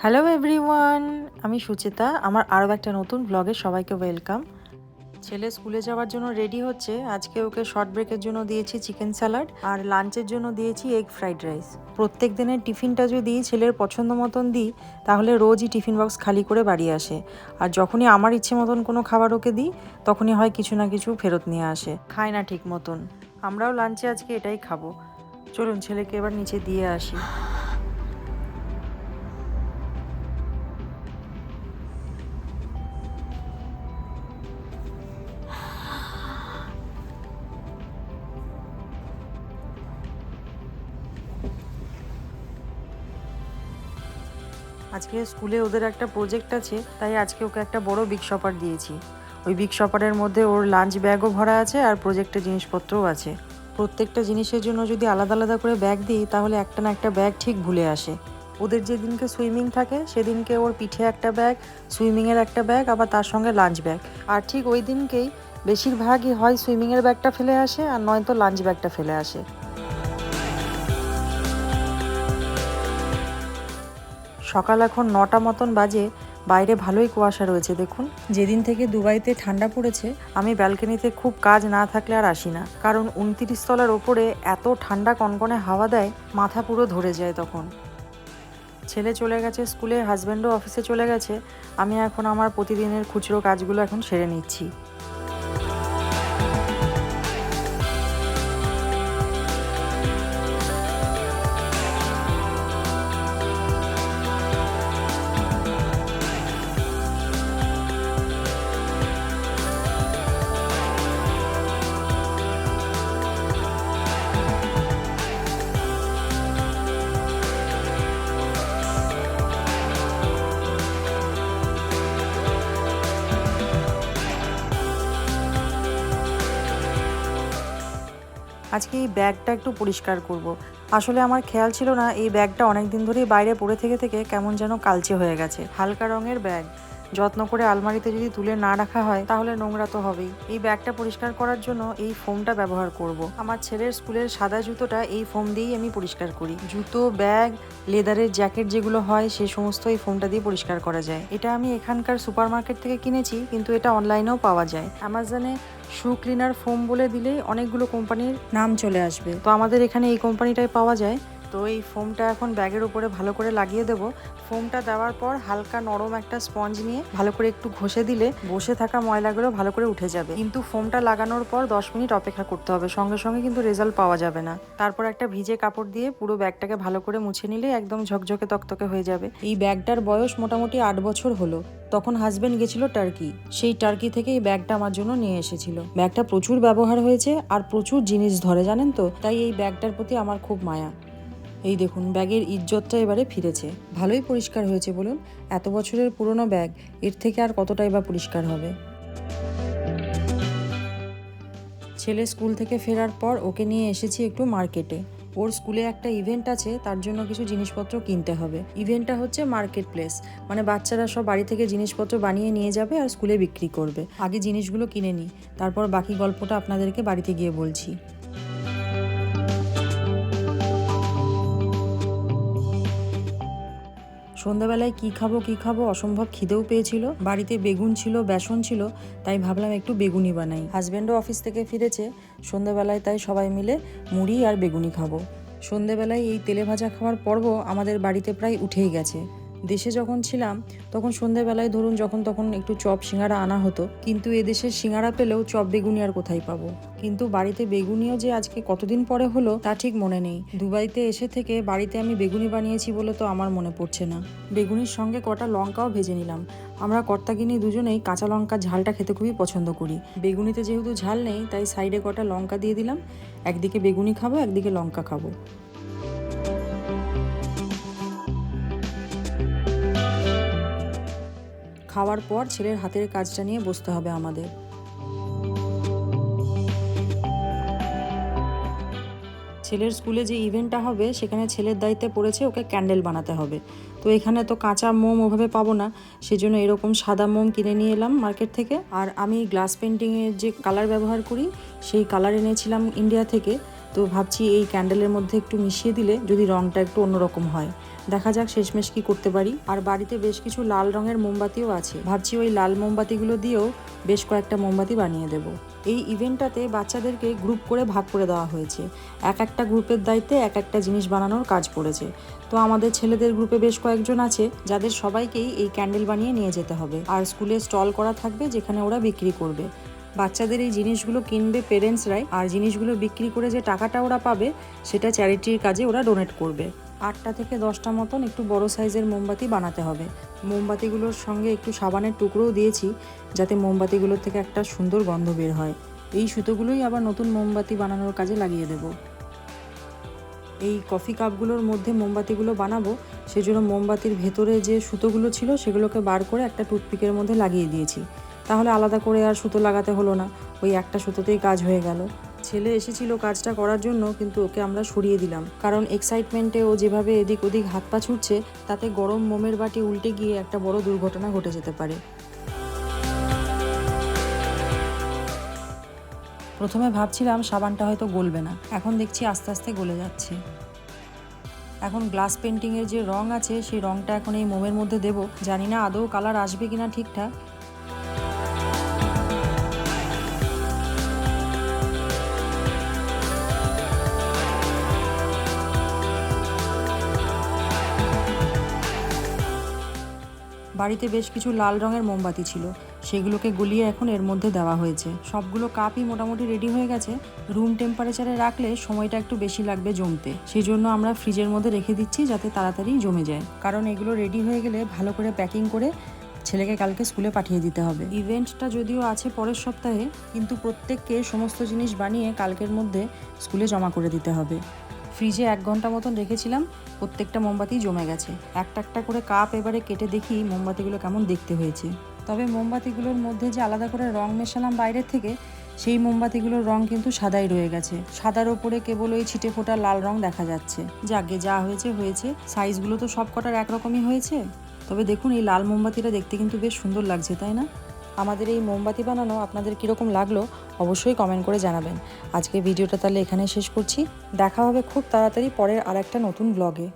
Hello everyone, আমি সুচিতা। আমার আরও একটা নতুন ব্লগে সবাইকে ওয়েলকাম। ছেলে স্কুলে যাওয়ার জন্য রেডি হচ্ছে। আজকে ওকে শর্ট ব্রেকের জন্য দিয়েছি চিকেন স্যালাড, আর লাঞ্চের জন্য দিয়েছি এগ ফ্রাইড রাইস। প্রত্যেক দিনের টিফিনটা যদি ছেলের পছন্দ মতন দিই, তাহলে রোজই টিফিন বক্স খালি করে বাড়ি আসে। আর যখনই আমার ইচ্ছে মতন কোনো খাবার ওকে দিই, তখনই হয় কিছু না কিছু ফেরত নিয়ে আসে, খায় না ঠিক মতন। আমরাও লাঞ্চে আজকে এটাই খাবো। চলুন ছেলেকে এবার নিচে দিয়ে আসি। আজকে স্কুলে ওদের একটা প্রজেক্ট আছে, তাই আজকে ওকে একটা বড় বিগ শপার দিয়েছি। ওই বিগ শপারের মধ্যে ওর লাঞ্চ ব্যাগও ভরা আছে আর প্রজেক্টের জিনিসপত্রও আছে। প্রত্যেকটা জিনিসের জন্য যদি আলাদা আলাদা করে ব্যাগ দিই, তাহলে একটা না একটা ব্যাগ ঠিক ভুলে আসে। ওদের যেদিনকে সুইমিং থাকে সেদিনকে ওর পিঠে একটা ব্যাগ, সুইমিংয়ের একটা ব্যাগ, আবার তার সঙ্গে লাঞ্চ ব্যাগ। আর ঠিক ওই দিনকেই বেশিরভাগই হয় সুইমিংয়ের ব্যাগটা ফেলে আসে, আর নয়তো লাঞ্চ ব্যাগটা ফেলে আসে। সকাল এখন 9টা মতন বাজে। বাইরে ভালোই কুয়াশা রয়েছে দেখুন। যেদিন থেকে দুবাইতে ঠান্ডা পড়েছে, আমি ব্যালকনিতে খুব কাজ না থাকলে আর আসি না, কারণ 29 তলার ওপরে এত ঠান্ডা কনকনে হাওয়া দেয়, মাথা পুরো ধরে যায় তখন। ছেলে চলে গেছে স্কুলে, হাজব্যান্ডও অফিসে চলে গেছে। আমি এখন আমার প্রতিদিনের খুচরো কাজগুলো এখন সেরে নিচ্ছি। আজকে এই ব্যাগটা একটু পরিষ্কার করব। আসলে আমার খেয়াল ছিল না, এই ব্যাগটা অনেক দিন ধরেই বাইরে পড়ে থেকে থেকে কেমন যেন কালচে হয়ে গেছে। হালকা রঙের ব্যাগ, যত্ন করে আলমারিতে যদি তুলে না রাখা হয় তাহলে নোংরা তো হবেই। এই ব্যাগটা পরিষ্কার করার জন্য এই ফোমটা ব্যবহার করব। আমার ছেলের স্কুলের সাদা জুতোটা এই ফোম দিয়েই আমি পরিষ্কার করি। জুতো, ব্যাগ, লেদারের জ্যাকেট যেগুলো হয় সে সমস্ত এই ফোমটা দিয়ে পরিষ্কার করা যায়। এটা আমি এখানকার সুপার মার্কেট থেকে কিনেছি, কিন্তু এটা অনলাইনেও পাওয়া যায়। অ্যামাজনে শু ক্লিনার ফোম বলে দিলেই অনেকগুলো কোম্পানির নাম চলে আসবে, তো আমাদের এখানে এই কোম্পানিটাই পাওয়া যায়। তো এই ফোমটা এখন ব্যাগের উপরে ভালো করে লাগিয়ে দেব। ফোমটা দেওয়ার পর হালকা নরম একটা স্পঞ্জ নিয়ে ভালো করে একটু ঘষে দিলে বসে থাকা ময়লাগুলো ভালো করে উঠে যাবে। কিন্তু ফোমটা লাগানোর পর 10 মিনিট অপেক্ষা করতে হবে, সঙ্গে সঙ্গে কিন্তু রেজাল্ট পাওয়া যাবে না। তারপর একটা ভিজে কাপড় দিয়ে পুরো ব্যাগটাকে ভালো করে মুছে নিলে একদম ঝকঝকে তকতকে হয়ে যাবে। এই ব্যাগটার বয়স মোটামুটি 8 বছর হলো। তখন হাজবেন্ড গেছিল টার্কি, সেই টার্কি থেকে এই ব্যাগটা আমার জন্য নিয়ে এসেছিল। ব্যাগটা প্রচুর ব্যবহার হয়েছে আর প্রচুর জিনিস ধরে জানেন তো, তাই এই ব্যাগটার প্রতি আমার খুব মায়া। এই দেখুন, ব্যাগের ইজ্জতটা এবারে ফিরেছে। ভালোই পরিষ্কার হয়েছে বলুন। এত বছরের পুরনো ব্যাগ, এর থেকে আর কতটাই বা পরিষ্কার হবে। ছেলে স্কুল থেকে ফেরার পর ওকে নিয়ে এসেছি একটু মার্কেটে। ওর স্কুলে একটা ইভেন্ট আছে, তার জন্য কিছু জিনিসপত্র কিনতে হবে। ইভেন্টটা হচ্ছে মার্কেট প্লেস, মানে বাচ্চারা সব বাড়ি থেকে জিনিসপত্র বানিয়ে নিয়ে যাবে আর স্কুলে বিক্রি করবে। আগে জিনিসগুলো কিনে নিই, তারপর বাকি গল্পটা আপনাদেরকে বাড়িতে গিয়ে বলছি। সন্ধ্যাবেলায় কি খাবো অসম্ভব খিদেও পেয়েছিল। বাড়িতে বেগুন ছিল, বেসন ছিল, তাই ভাবলাম একটু বেগুনি বানাই। হাজব্যান্ডও অফিস থেকে ফিরেছে সন্ধ্যাবেলায়, তাই সবাই মিলে মুড়ি আর বেগুনি খাবো। সন্ধ্যাবেলায় এই তেলে ভাজা খাওয়ার পর্ব আমাদের বাড়িতে প্রায় উঠেই গেছে। দেশে যখন ছিলাম তখন সন্ধ্যাবেলায় ধরুন যখন তখন একটু চপ সিঙ্গারা আনা হতো, কিন্তু এদেশের সিঙ্গারা পেলেও চপ বেগুনি আর কোথায় পাবো। কিন্তু বাড়িতে বেগুনিও যে আজকে কতদিন পরে হলো তা ঠিক মনে নেই। দুবাইতে এসে থেকে বাড়িতে আমি বেগুনি বানিয়েছি বলে তো আমার মনে পড়ছে না। বেগুনির সঙ্গে কটা লঙ্কাও ভেজে নিলাম। আমরা কর্তাগিনী দুজনেই কাঁচা লঙ্কার ঝালটা খেতে খুবই পছন্দ করি। বেগুনিতে যেহেতু ঝাল নেই, তাই সাইডে কটা লঙ্কা দিয়ে দিলাম। একদিকে বেগুনি খাবো, একদিকে লঙ্কা খাবো। খাওয়ার পর ছেলের হাতের কাজটা নিয়ে বসতে হবে আমাদের। ছেলের স্কুলে যে ইভেন্টটা হবে সেখানে ছেলের দায়িত্বে পড়েছে ওকে ক্যান্ডেল বানাতে হবে। তো এখানে তো কাঁচা মোম ওভাবে পাবো না, সেজন্য এরকম সাদা মোম কিনে নিয়ে এলাম মার্কেট থেকে। আর আমি গ্লাস পেন্টিংয়ের যে কালার ব্যবহার করি সেই কালার এনেছিলাম ইন্ডিয়া থেকে। তো ভাবছি এই ক্যান্ডেলের মধ্যে একটু মিশিয়ে দিলে যদি রঙটা একটু অন্যরকম হয়। দেখা যাক শেষমেশ কি করতে পারি। আর বাড়িতে বেশ কিছু লাল রঙের মোমবাতিও আছে, ভাবছি ওই লাল মোমবাতিগুলো দিয়েও বেশ কয়েকটা মোমবাতি বানিয়ে দেব। এই ইভেন্টটাতে বাচ্চাদেরকে গ্রুপ করে ভাগ করে দেওয়া হয়েছে, এক একটা গ্রুপের দায়িত্বে এক একটা জিনিস বানানোর কাজ পড়েছে। তো আমাদের ছেলেদের গ্রুপে বেশ কয়েকজন আছে যাদের সবাইকেই এই ক্যান্ডেল বানিয়ে নিয়ে যেতে হবে, আর স্কুলে স্টল করা থাকবে যেখানে ওরা বিক্রি করবে। বাচ্চাদের এই জিনিসগুলো কিনবে পেরেন্টসরাই, আর জিনিসগুলো বিক্রি করে যে টাকাটা ওরা পাবে সেটা চ্যারিটির কাজে ওরা ডোনেট করবে। 8টা থেকে 10টা মতন একটু বড় সাইজের মোমবাতি বানাতে হবে। মোমবাতিগুলোর সঙ্গে একটু সাবানের টুকরোও দিয়েছি যাতে মোমবাতিগুলোর থেকে একটা সুন্দর গন্ধ বের হয়। এই সুতোগুলোই আবার নতুন মোমবাতি বানানোর কাজে লাগিয়ে দেব। এই কফি কাপগুলোর মধ্যে মোমবাতিগুলো বানাবো, সেজন্য মোমবাতির ভেতরে যে সুতোগুলো ছিল সেগুলোকে বার করে একটা টুথপিকের মধ্যে লাগিয়ে দিয়েছি। তাহলে আলাদা করে আর সুতো লাগাতে হলো না, ওই একটা সুতোতেই কাজ হয়ে গেল। ছেলে এসেছিল কাজটা করার জন্য, কিন্তু ওকে আমরা সরিয়ে দিলাম, কারণ এক্সাইটমেন্টে ও যেভাবে এদিক ওদিক হাত পা ছুটছে তাতে গরম মোমের বাটি উল্টে গিয়ে একটা বড় দুর্ঘটনা ঘটে যেতে পারে। প্রথমে ভাবছিলাম সাবানটা হয়তো গলবে না, এখন দেখছি আস্তে আস্তে গলে যাচ্ছে। এখন গ্লাস পেন্টিংয়ের যে রং আছে সেই রংটা এখন এই মোমের মধ্যে দেব, জানি না আদৌ কালার আসবে কিনা ঠিকঠাক। বাড়িতে বেশ কিছু লাল রঙের মোমবাতি ছিল, সেগুলোকে গলিয়ে এখন এর মধ্যে দেওয়া হয়েছে। সবগুলো কাপই মোটামুটি রেডি হয়ে গেছে। রুম টেম্পারেচারে রাখলে সময়টা একটু বেশি লাগবে জমতে, সেই জন্য আমরা ফ্রিজের মধ্যে রেখে দিচ্ছি যাতে তাড়াতাড়ি জমে যায়। কারণ এগুলো রেডি হয়ে গেলে ভালো করে প্যাকিং করে ছেলেকে কালকে স্কুলে পাঠিয়ে দিতে হবে। ইভেন্টটা যদিও আছে পরের সপ্তাহে, কিন্তু প্রত্যেককে সমস্ত জিনিস বানিয়ে কালকের মধ্যে স্কুলে জমা করে দিতে হবে। ফ্রিজে 1 ঘন্টা মতন রেখেছিলাম, প্রত্যেকটা মোমবাতি জমে গেছে। একটা একটা করে কাপ এবারে কেটে দেখি মোমবাতিগুলো কেমন দেখতে হয়েছে। তবে মোমবাতিগুলোর মধ্যে যে আলাদা করে রং মেশালাম বাইরের থেকে, সেই মোমবাতিগুলোর রং কিন্তু সাদাই রয়ে গেছে। সাদার ওপরে কেবল ওই ছিটে ফোটা লাল রং দেখা যাচ্ছে। যাকে যা হয়েছে হয়েছে, সাইজগুলো তো সব কটার একরকমই হয়েছে। তবে দেখুন এই লাল মোমবাতিটা দেখতে কিন্তু বেশ সুন্দর লাগছে, তাই না? আমাদের এই মোমবাতি বানানো আপনাদের কীরকম লাগলো অবশ্যই কমেন্ট করে জানাবেন। আজকে ভিডিওটা তাহলে এখানে শেষ করছি, দেখা হবে খুব তাড়াতাড়ি পরের আর একটা নতুন ব্লগে।